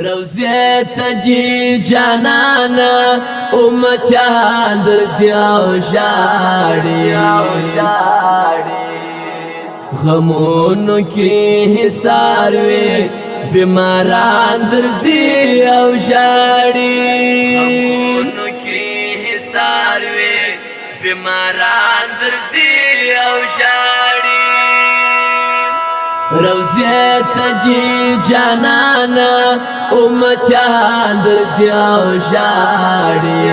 روزه تجی جانانا امتیان درزی او شاڑی غمونو کی حسار وی بیماران درزی او شاڑی غمونو کی حسار وی بیماران درزی او شاڑی روزه تجی جانانا امتیان درزی او شاڑی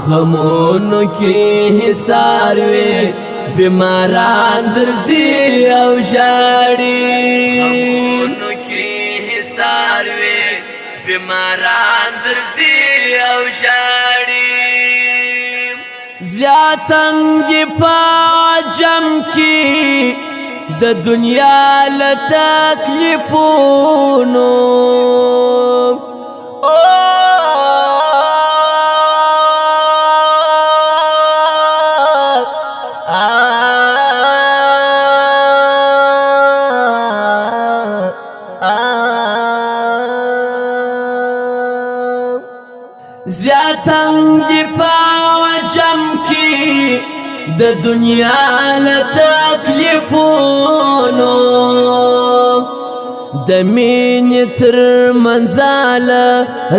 غمونو کی حسار وی بیماران درزی او شاڑی غمونو کی حسار وی بیماران درزی او شاڑی زیاتنگی پاجم کی د دنیا لتکلیفونو زیاتنگی پاجم کی د دنیا لتکلیفونو د مینې تر منزاله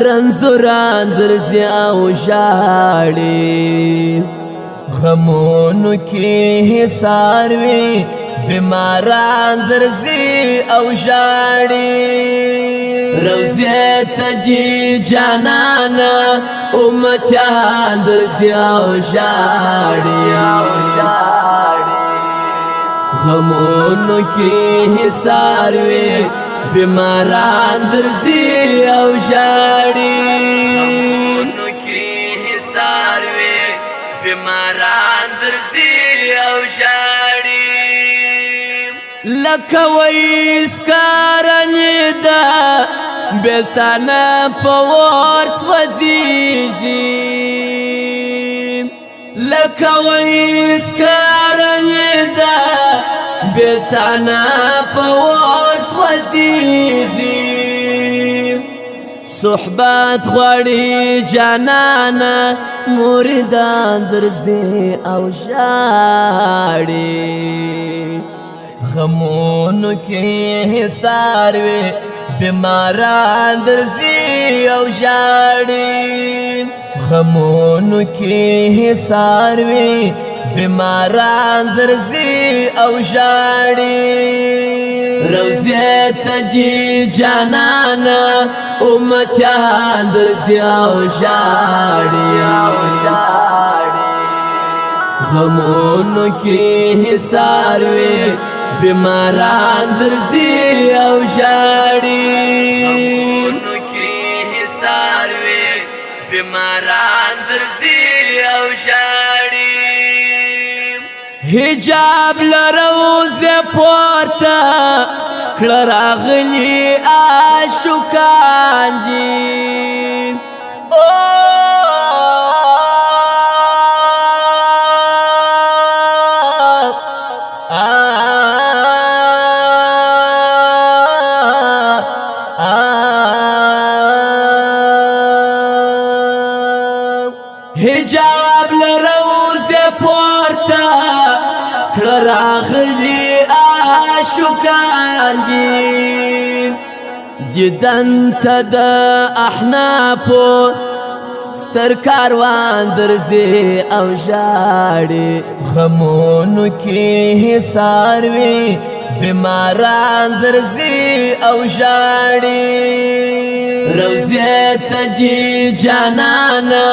رنځوران درځي او شاړي غمونو کې حصار وي بیماران درځي او شاړي روزه تجی جانانا امتیان درزی او شاڑی غمونو کی حسار وی بیماران درزی او شاڑی غمونو کی حسار وی بیماران درزی او شاڑی لکه ویس کارنی دا بیلتانا پور سوزیجی لکه ویس کارنی دا بیلتانا پور سوزیجی صحبت غواړي جانانا موردان درځي او شاړي غمونو کې حصار وي بیماران درځي او شاړي غمونو کې حصار وي بیماران درځي او شاړي روزه تجی جانانا امتیان درځي او شاړي غمونو کې حصار وي بیماران درزی او شاڑی غمونو کی حصار وی بیماران درزی او شاڑی حجاب لروز پورتا کړه راغلی عاشقان جی حجاب لروز پورتا کړه راغلی عاشقان دي دیدن ته د احنافو ستر کاروان درځي او شاړي غمونو کې حصار وي بیماران درځي او شاړي روزه تجی جانانا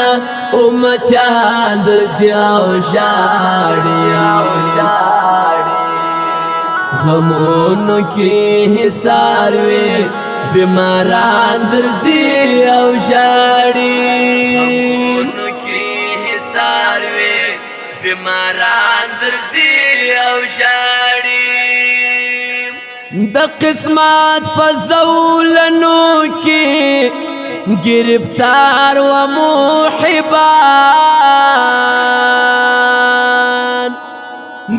امتیان درځي او شاړي غمونو کې حصار وي بیماران درځي او شاړي غمونو کې حصار وي بیماران درځي او شاړي د قسمت په زولنو کې گرفتار و محبان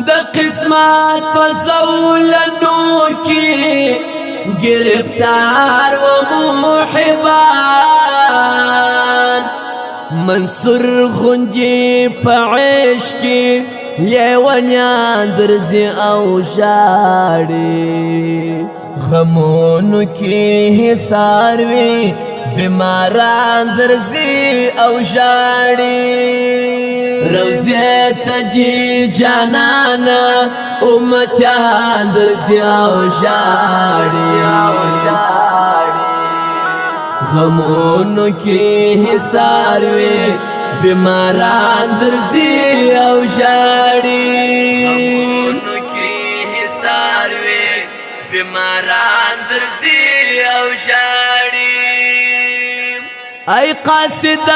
د قسمت په زولنو کې گرفتار و محبان منصور غنجی پا عشقی لیونیان درزی او شاڑی غمونو کی حسار وی بیماران درزی او شاڑی روزی تجی جانانا امتیان درزی او شاڑی غمونو کی حسار وی بیماران درزی او شاڑی غمونو کی حسار وی بیماران درزی او شاڑی ای قاصد